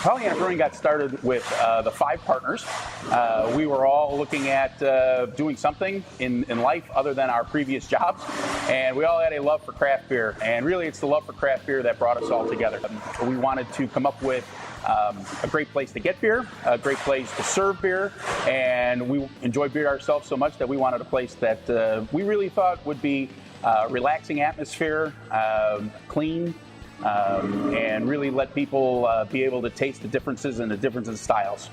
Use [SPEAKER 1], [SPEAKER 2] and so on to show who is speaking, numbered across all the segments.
[SPEAKER 1] Pollyanna Brewing got started with the 5 partners. We were all looking at doing something in life other than our previous jobs, and we all had a love for craft beer, and really it's the love for craft beer that brought us all together. We wanted to come up with a great place to get beer, a great place to serve beer, and we enjoy beer ourselves so much that we wanted a place that we really thought would be relaxing atmosphere, clean, and really let people be able to taste the differences and the differences in styles.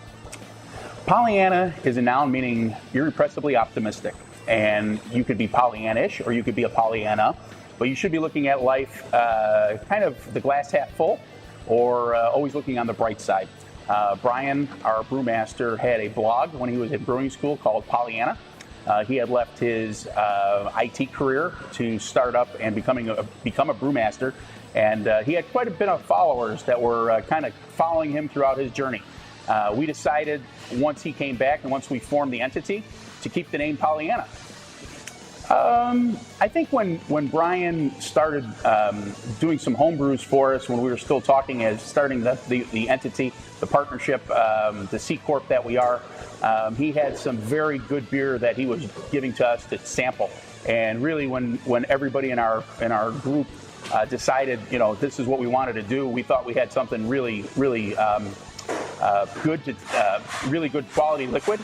[SPEAKER 1] Pollyanna is a noun meaning irrepressibly optimistic, and you could be Pollyannish or you could be a Pollyanna, but you should be looking at life kind of the glass half full or always looking on the bright side. Brian, our brewmaster, had a blog when he was in brewing school called Pollyanna. He had left his IT career to start up and become a brewmaster, and he had quite a bit of followers that were kind of following him throughout his journey. We decided once he came back and once we formed the entity to keep the name Pollyanna. I think when Brian started doing some home brews for us when we were still talking as starting the entity, the partnership, the C Corp that we are, he had some very good beer that he was giving to us to sample. And really when everybody in our group decided, this is what we wanted to do, we thought we had something really really good quality liquid.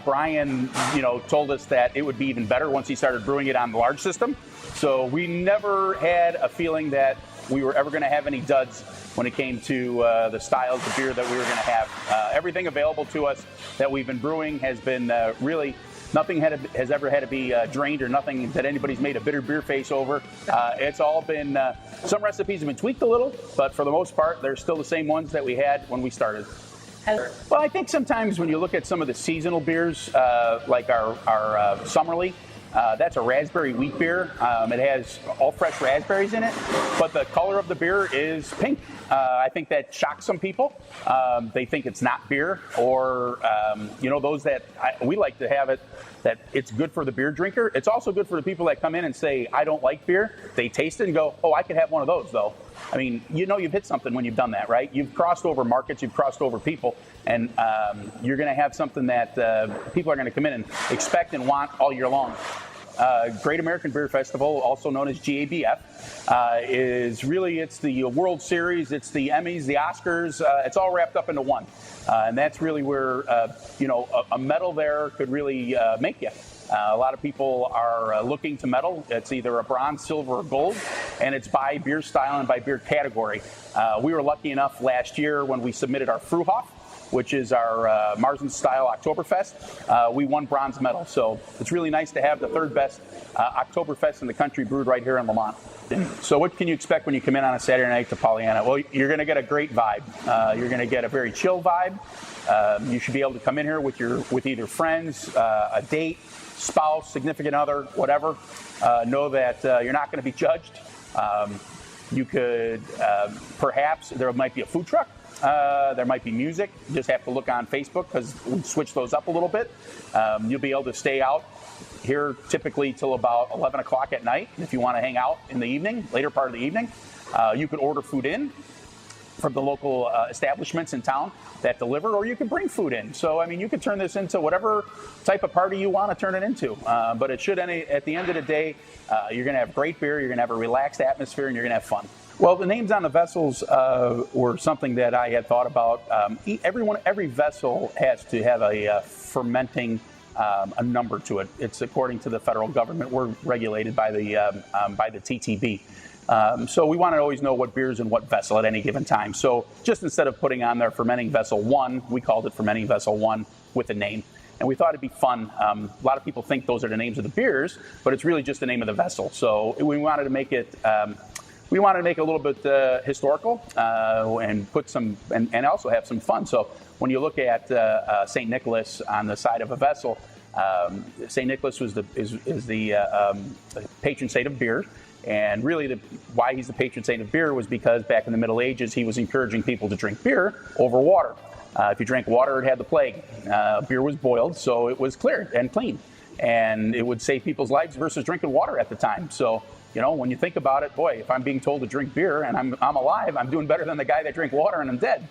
[SPEAKER 1] Brian, told us that it would be even better once he started brewing it on the large system. So we never had a feeling that we were ever going to have any duds when it came to the styles of beer that we were going to have. Everything available to us that we've been brewing has been really. Nothing has ever had to be drained or nothing that anybody's made a bitter beer face over. It's all been, some recipes have been tweaked a little, but for the most part, they're still the same ones that we had when we started. Well, I think sometimes when you look at some of the seasonal beers, like our Summerly, that's a raspberry wheat beer. It has all fresh raspberries in it, but the color of the beer is pink. I think that shocks some people. They think it's not beer, or those that we like to have it that it's good for the beer drinker. It's also good for the people that come in and say, I don't like beer. They taste it and go, oh, I could have one of those though. I mean, you've hit something when you've done that, right? You've crossed over markets, you've crossed over people, and you're going to have something that people are going to come in and expect and want all year long. Great American Beer Festival, also known as GABF, is really, it's the World Series, it's the Emmys, the Oscars, it's all wrapped up into one. And that's really where, a medal there could really make you. A lot of people are looking to medal. It's either a bronze, silver, or gold, and it's by beer style and by beer category. We were lucky enough last year when we submitted our Fruhoff, which is our Marzen-style Oktoberfest. We won bronze medal, so it's really nice to have the third best Oktoberfest in the country brewed right here in Lemont. So what can you expect when you come in on a Saturday night to Pollyanna? Well, you're going to get a great vibe. You're going to get a very chill vibe. You should be able to come in here with either friends, a date, spouse, significant other, whatever. Know that you're not going to be judged. You could perhaps, there might be a food truck. There might be music. You just have to look on Facebook because we switch those up a little bit. You'll be able to stay out here typically till about 11 o'clock at night. If you want to hang out in the evening, later part of the evening, you could order food in from the local establishments in town that deliver, or you can bring food in. So, I mean, you could turn this into whatever type of party you want to turn it into. But it should, at the end of the day, you're going to have great beer, you're going to have a relaxed atmosphere, and you're going to have fun. Well, the names on the vessels were something that I had thought about. Every vessel has to have a fermenting a number to it. It's according to the federal government. We're regulated by the TTB. So we want to always know what beer's in what vessel at any given time. So just instead of putting on there fermenting vessel 1, we called it fermenting vessel 1 with a name. And we thought it'd be fun. A lot of people think those are the names of the beers, but it's really just the name of the vessel. So we wanted to make it a little bit historical and put some and also have some fun. So when you look at St. Nicholas on the side of a vessel, St. Nicholas is the patron saint of beer. And really why he's the patron saint of beer was because back in the Middle Ages, he was encouraging people to drink beer over water. If you drank water, it had the plague. Beer was boiled, so it was clear and clean. And it would save people's lives versus drinking water at the time. So, when you think about it, boy, if I'm being told to drink beer and I'm alive, I'm doing better than the guy that drank water and I'm dead.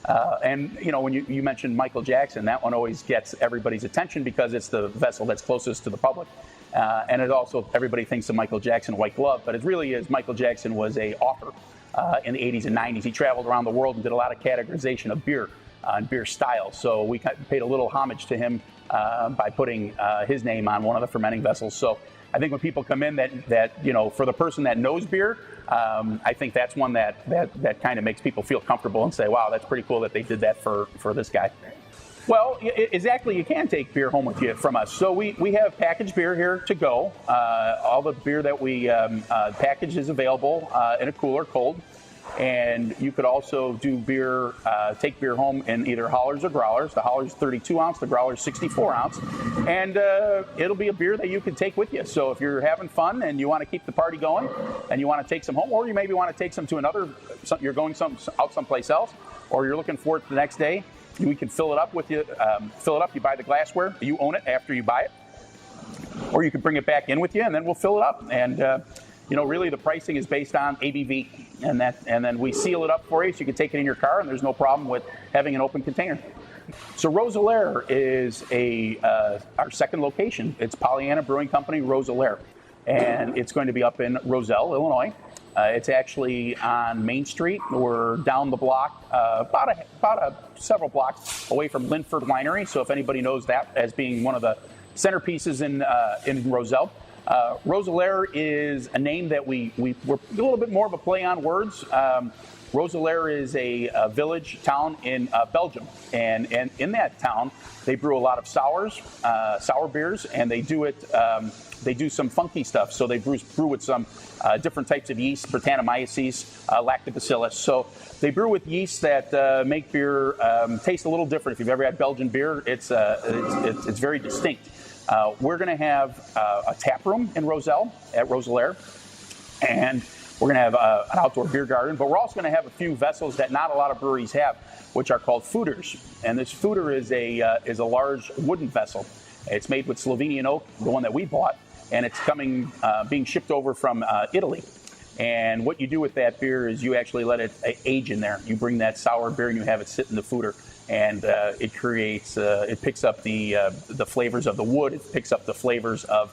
[SPEAKER 1] And when you mentioned Michael Jackson, that one always gets everybody's attention because it's the vessel that's closest to the public. And it also, everybody thinks of Michael Jackson White Glove, but it really is Michael Jackson was a author in the 80s and 90s. He traveled around the world and did a lot of categorization of beer and beer styles. So we paid a little homage to him by putting his name on one of the fermenting vessels. So I think when people come in that for the person that knows beer, I think that's one that kind of makes people feel comfortable and say, wow, that's pretty cool that they did that for this guy. Well, exactly. You can take beer home with you from us. So we have packaged beer here to go. All the beer that we package is available in a cooler, cold. And you could also do beer, take beer home in either hollers or growlers. The holler's 32 ounce, the growler's 64 ounce. And it'll be a beer that you can take with you. So if you're having fun and you want to keep the party going and you want to take some home, or you maybe want to take some to you're going out someplace else, or you're looking for it the next day, we can fill it up with you. You buy the glassware, you own it after you buy it. Or you can bring it back in with you and then we'll fill it up. And really the pricing is based on ABV, and then we seal it up for you so you can take it in your car, and there's no problem with having an open container. So Roselare is our second location. It's Pollyanna Brewing Company, Roselare, and it's going to be up in Roselle, Illinois. It's actually on Main Street. We're down the block, several blocks away from Linford Winery. So if anybody knows that as being one of the centerpieces in Roselle. Roselare is a name that we're a little bit more of a play on words. Roselare is a village town in Belgium, and in that town they brew a lot of sour beers, and they do it. They do some funky stuff. So they brew with some different types of yeast, Brettanomyces, lactobacillus. So they brew with yeasts that make beer taste a little different. If you've ever had Belgian beer, it's very distinct. We're going to have a tap room in Roselle at Roselare, and we're going to have an outdoor beer garden, but we're also going to have a few vessels that not a lot of breweries have, which are called foeders. And this foeder is a large wooden vessel. It's made with Slovenian oak, the one that we bought, and it's being shipped over from Italy. And what you do with that beer is you actually let it age in there. You bring that sour beer and you have it sit in the foeder. And it picks up the flavors of the wood. It picks up the flavors of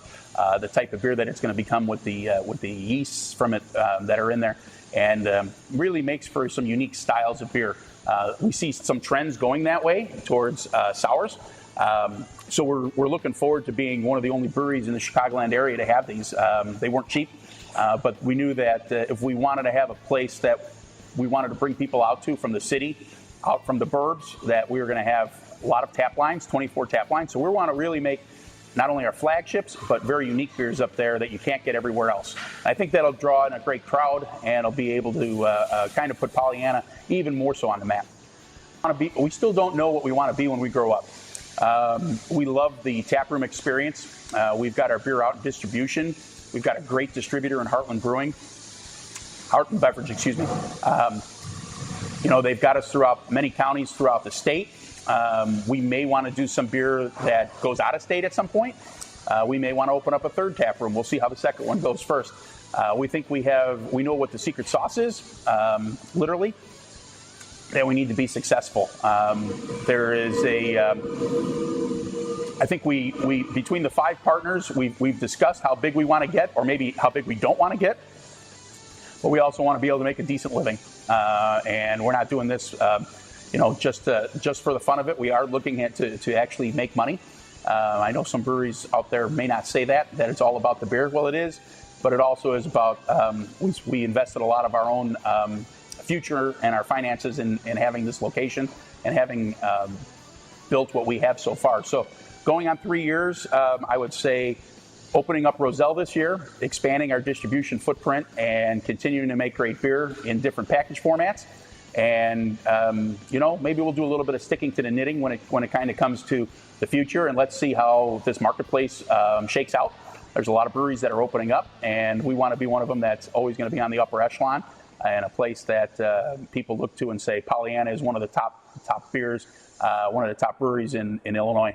[SPEAKER 1] the type of beer that it's going to become with the yeasts from it that are in there, and really makes for some unique styles of beer. We see some trends going that way towards sours. So we're looking forward to being one of the only breweries in the Chicagoland area to have these. They weren't cheap, but we knew that if we wanted to have a place that we wanted to bring people out to from the city, out from the burbs, that we were going to have a lot of tap lines, 24 tap lines. So we want to really make not only our flagships, but very unique beers up there that you can't get everywhere else. I think that'll draw in a great crowd, and it'll be able to kind of put Pollyanna even more so on the map. We still don't know what we want to be when we grow up. We love the taproom experience. We've got our beer out in distribution. We've got a great distributor in Heartland Beverage, excuse me. They've got us throughout many counties throughout the state. We may want to do some beer that goes out of state at some point. We may want to open up a third tap room. We'll see how the second one goes first. We think we know what the secret sauce is, literally, that we need to be successful. There is I think we between the 5 partners, we've discussed how big we want to get, or maybe how big we don't want to get. But we also want to be able to make a decent living. And we're not doing this, just for the fun of it. We are looking to actually make money. I know some breweries out there may not say that it's all about the beer. Well, it is, but it also is about, we invested a lot of our own future and our finances in having this location and having built what we have so far. So going on 3 years, I would say opening up Roselle this year, expanding our distribution footprint, and continuing to make great beer in different package formats. And maybe we'll do a little bit of sticking to the knitting when it kind of comes to the future, and let's see how this marketplace shakes out. There's a lot of breweries that are opening up, and we want to be one of them that's always going to be on the upper echelon, and a place that people look to and say Pollyanna is one of the top beers, one of the top breweries in Illinois.